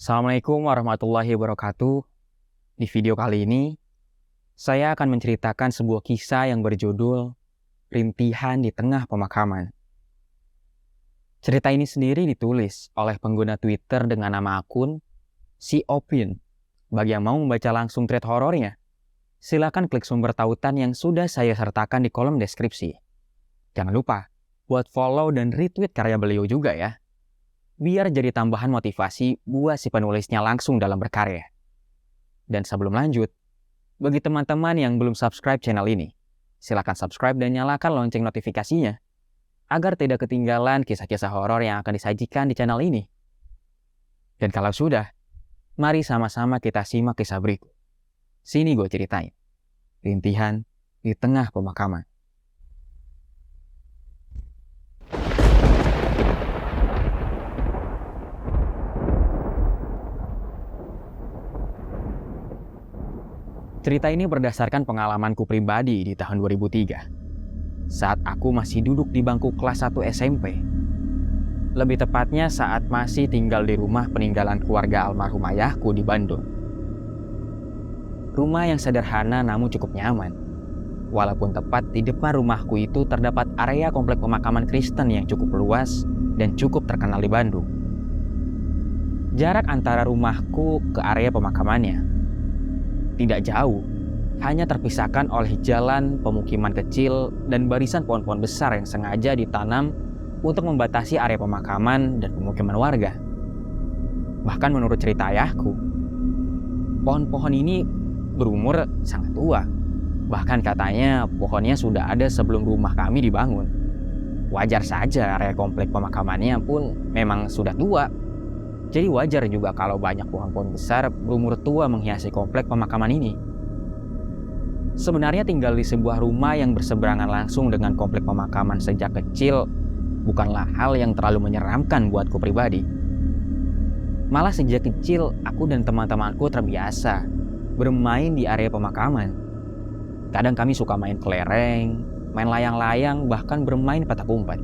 Assalamualaikum warahmatullahi wabarakatuh. Di video kali ini, saya akan menceritakan sebuah kisah yang berjudul Rintihan di Tengah Pemakaman. Cerita ini sendiri ditulis oleh pengguna Twitter dengan nama akun Si Opin. Bagi yang mau membaca langsung thread horornya, silakan klik sumber tautan yang sudah saya sertakan di kolom deskripsi. Jangan lupa buat follow dan retweet karya beliau juga ya, biar jadi tambahan motivasi buat si penulisnya langsung dalam berkarya. Dan sebelum lanjut, bagi teman-teman yang belum subscribe channel ini, silakan subscribe dan nyalakan lonceng notifikasinya, agar tidak ketinggalan kisah-kisah horor yang akan disajikan di channel ini. Dan kalau sudah, mari sama-sama kita simak kisah berikut. Sini gue ceritain. Rintihan di Tengah Pemakaman. Cerita ini berdasarkan pengalamanku pribadi di tahun 2003. Saat aku masih duduk di bangku kelas 1 SMP. Lebih tepatnya saat masih tinggal di rumah peninggalan keluarga almarhum ayahku di Bandung. Rumah yang sederhana namun cukup nyaman. Walaupun tepat di depan rumahku itu terdapat area komplek pemakaman Kristen yang cukup luas dan cukup terkenal di Bandung. Jarak antara rumahku ke area pemakamannya tidak jauh, hanya terpisahkan oleh jalan pemukiman kecil dan barisan pohon-pohon besar yang sengaja ditanam untuk membatasi area pemakaman dan pemukiman warga. Bahkan menurut cerita ayahku, pohon-pohon ini berumur sangat tua. Bahkan katanya pohonnya sudah ada sebelum rumah kami dibangun. Wajar saja area komplek pemakamannya pun memang sudah tua. Jadi wajar juga kalau banyak pohon-pohon besar berumur tua menghiasi komplek pemakaman ini. Sebenarnya tinggal di sebuah rumah yang berseberangan langsung dengan komplek pemakaman sejak kecil bukanlah hal yang terlalu menyeramkan buatku pribadi. Malah sejak kecil aku dan teman-temanku terbiasa bermain di area pemakaman. Kadang kami suka main kelereng, main layang-layang, bahkan bermain petak umpet.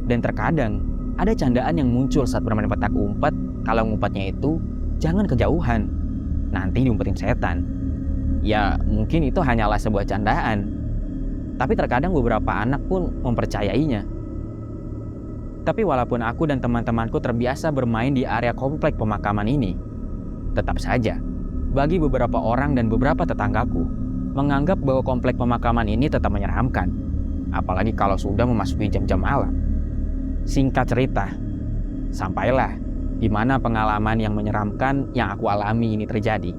Dan terkadang ada candaan yang muncul saat bermain petak umpet, kalau ngumpetnya itu jangan kejauhan, nanti diumpetin setan. Ya mungkin itu hanyalah sebuah candaan, tapi terkadang beberapa anak pun mempercayainya. Tapi walaupun aku dan teman-temanku terbiasa bermain di area komplek pemakaman ini, tetap saja bagi beberapa orang dan beberapa tetanggaku menganggap bahwa komplek pemakaman ini tetap menyeramkan, apalagi kalau sudah memasuki jam-jam malam. Singkat cerita, sampailah di mana pengalaman yang menyeramkan yang aku alami ini terjadi.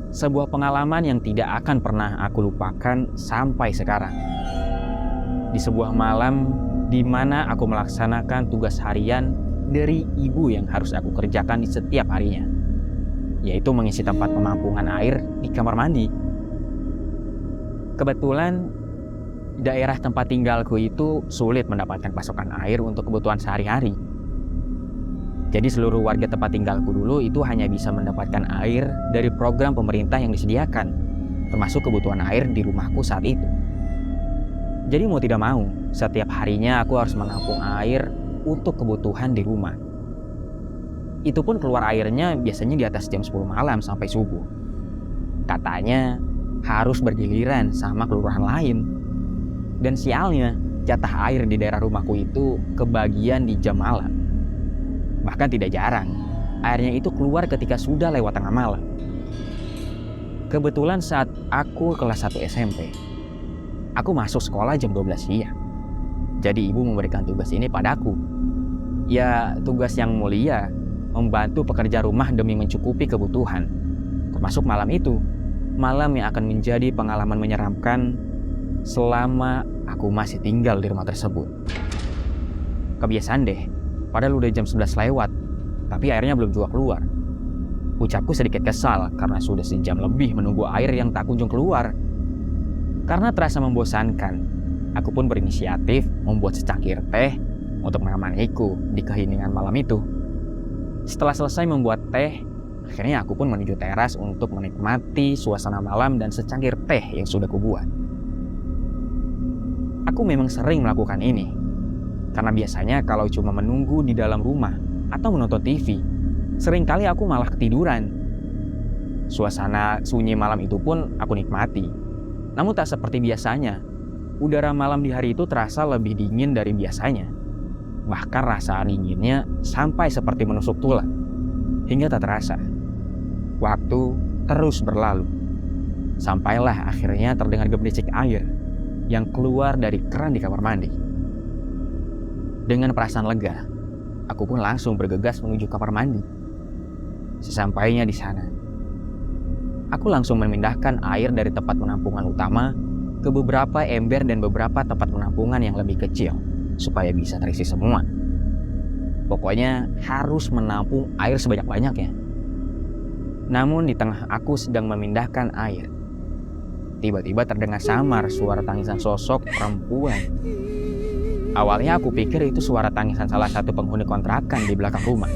Sebuah pengalaman yang tidak akan pernah aku lupakan sampai sekarang. Di sebuah malam di mana aku melaksanakan tugas harian dari ibu yang harus aku kerjakan di setiap harinya, yaitu mengisi tempat pemampungan air di kamar mandi. Kebetulan daerah tempat tinggalku itu sulit mendapatkan pasokan air untuk kebutuhan sehari-hari. Jadi seluruh warga tempat tinggalku dulu itu hanya bisa mendapatkan air dari program pemerintah yang disediakan, termasuk kebutuhan air di rumahku saat itu. Jadi mau tidak mau, setiap harinya aku harus menampung air untuk kebutuhan di rumah. Itu pun keluar airnya biasanya di atas jam 10 malam sampai subuh. Katanya harus bergiliran sama kelurahan lain. Dan sialnya, jatah air di daerah rumahku itu kebagian di jam malam. Bahkan tidak jarang, airnya itu keluar ketika sudah lewat tengah malam. Kebetulan saat aku kelas 1 SMP, aku masuk sekolah jam 12 siang. Jadi ibu memberikan tugas ini padaku. Ya, tugas yang mulia, membantu pekerja rumah demi mencukupi kebutuhan. Termasuk malam itu, malam yang akan menjadi pengalaman menyeramkan selama aku masih tinggal di rumah tersebut. Kebiasaan deh, padahal udah jam 11 lewat, tapi airnya belum juga keluar. Ucapku sedikit kesal karena sudah sejam lebih menunggu air yang tak kunjung keluar. Karena terasa membosankan, aku pun berinisiatif membuat secangkir teh untuk menemaniku di keheningan malam itu. Setelah selesai membuat teh, akhirnya aku pun menuju teras untuk menikmati suasana malam dan secangkir teh yang sudah kubuat. Aku memang sering melakukan ini, karena biasanya kalau cuma menunggu di dalam rumah atau menonton TV, Seringkali aku malah ketiduran. Suasana sunyi malam itu pun aku nikmati. Namun tak seperti biasanya. Udara malam di hari itu terasa lebih dingin dari biasanya. Bahkan rasa dinginnya sampai seperti menusuk tulang. Hingga tak terasa. Waktu terus berlalu. Sampailah akhirnya terdengar gemericik air yang keluar dari keran di kamar mandi. Dengan perasaan lega, aku pun langsung bergegas menuju kamar mandi. Sesampainya di sana, aku langsung memindahkan air dari tempat penampungan utama ke beberapa ember dan beberapa tempat penampungan yang lebih kecil supaya bisa terisi semua. Pokoknya harus menampung air sebanyak-banyaknya. Namun di tengah aku sedang memindahkan air, tiba-tiba terdengar samar suara tangisan sosok perempuan. Awalnya aku pikir itu suara tangisan salah satu penghuni kontrakan di belakang rumah.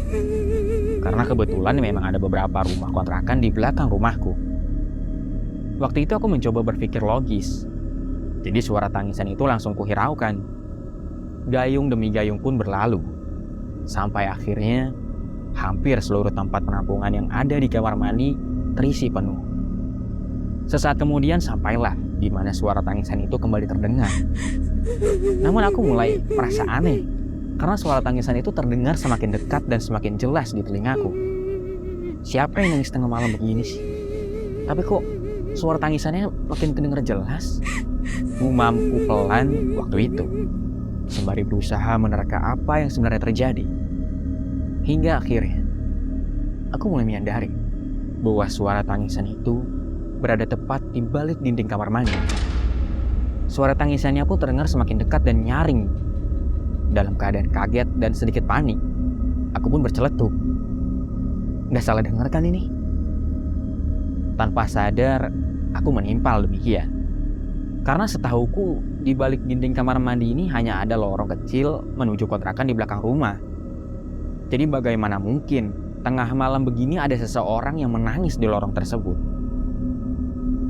Karena kebetulan memang ada beberapa rumah kontrakan di belakang rumahku. Waktu itu aku mencoba berpikir logis. Jadi suara tangisan itu langsung kuhiraukan. Gayung demi gayung pun berlalu. Sampai akhirnya hampir seluruh tempat penampungan yang ada di kamar mandi terisi penuh. Sesaat kemudian sampailah di mana suara tangisan itu kembali terdengar. Namun aku mulai merasa aneh karena suara tangisan itu terdengar semakin dekat dan semakin jelas di telingaku. Siapa yang nangis tengah malam begini sih? Tapi kok suara tangisannya makin kedengar jelas? Gumamku pelan waktu itu, sembari berusaha menerka apa yang sebenarnya terjadi. Hingga akhirnya, aku mulai menyadari bahwa suara tangisan itu berada tepat di balik dinding kamar mandi. Suara tangisannya pun terdengar semakin dekat dan nyaring. Dalam keadaan kaget dan sedikit panik, aku pun berceletuk. Nggak salah dengar kan ini? Tanpa sadar, aku menimpal demikian. Karena setahuku, di balik dinding kamar mandi ini hanya ada lorong kecil menuju kontrakan di belakang rumah. Jadi bagaimana mungkin tengah malam begini ada seseorang yang menangis di lorong tersebut?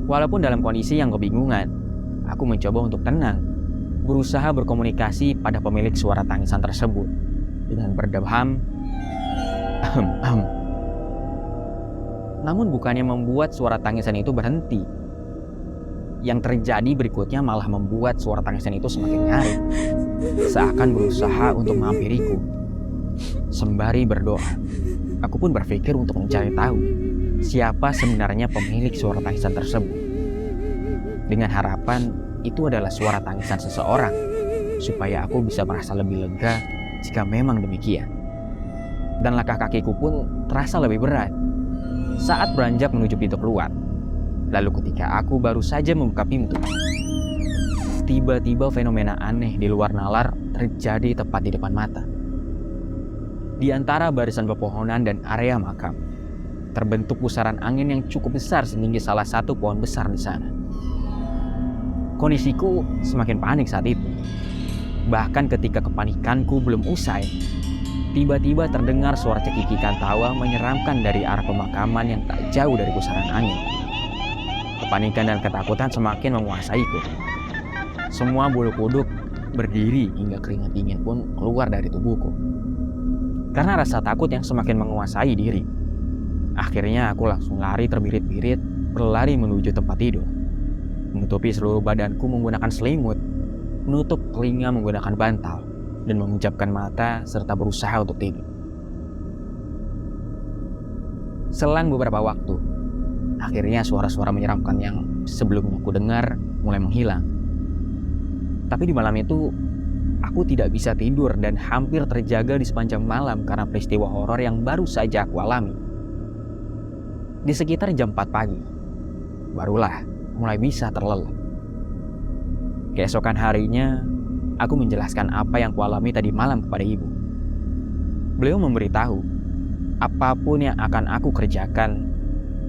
Walaupun dalam kondisi yang kebingungan, aku mencoba untuk tenang, berusaha berkomunikasi pada pemilik suara tangisan tersebut dengan berdeham, Namun bukannya membuat suara tangisan itu berhenti. Yang terjadi berikutnya malah membuat suara tangisan itu semakin nyaring, seakan berusaha untuk menghampiriku. Sembari berdoa, aku pun berpikir untuk mencari tahu siapa sebenarnya pemilik suara tangisan tersebut. Dengan harapan itu adalah suara tangisan seseorang, supaya aku bisa merasa lebih lega jika memang demikian. Dan langkah kakiku pun terasa lebih berat saat beranjak menuju pintu keluar. Lalu ketika aku baru saja membuka pintu, tiba-tiba fenomena aneh di luar nalar terjadi tepat di depan mata. Di antara barisan pepohonan dan area makam, terbentuk pusaran angin yang cukup besar setinggi salah satu pohon besar di sana. Kondisiku semakin panik saat itu. Bahkan ketika kepanikanku belum usai, tiba-tiba terdengar suara cekikikan tawa menyeramkan dari arah pemakaman yang tak jauh dari pusaran angin. Kepanikan dan ketakutan semakin menguasaiku. Semua bulu kuduk berdiri hingga keringat dingin pun keluar dari tubuhku. Karena rasa takut yang semakin menguasai diri, akhirnya aku langsung lari terbirit-birit, berlari menuju tempat tidur. Menutupi seluruh badanku menggunakan selimut, menutup telinga menggunakan bantal, dan memejamkan mata serta berusaha untuk tidur. Selang beberapa waktu, akhirnya suara-suara menyeramkan yang sebelumnya aku dengar mulai menghilang. Tapi di malam itu, aku tidak bisa tidur dan hampir terjaga di sepanjang malam karena peristiwa horor yang baru saja aku alami. Di sekitar jam 4 pagi, barulah mulai bisa terlelap. Keesokan harinya, aku menjelaskan apa yang kualami tadi malam kepada ibu. Beliau memberitahu, apapun yang akan aku kerjakan,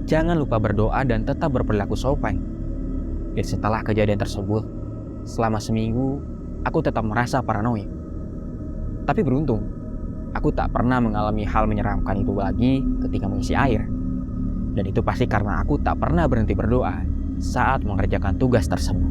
jangan lupa berdoa dan tetap berperilaku sopan. Dan setelah kejadian tersebut, selama seminggu, aku tetap merasa paranoid. Tapi beruntung, aku tak pernah mengalami hal menyeramkan itu lagi ketika mengisi air. Dan itu pasti karena aku tak pernah berhenti berdoa saat mengerjakan tugas tersebut.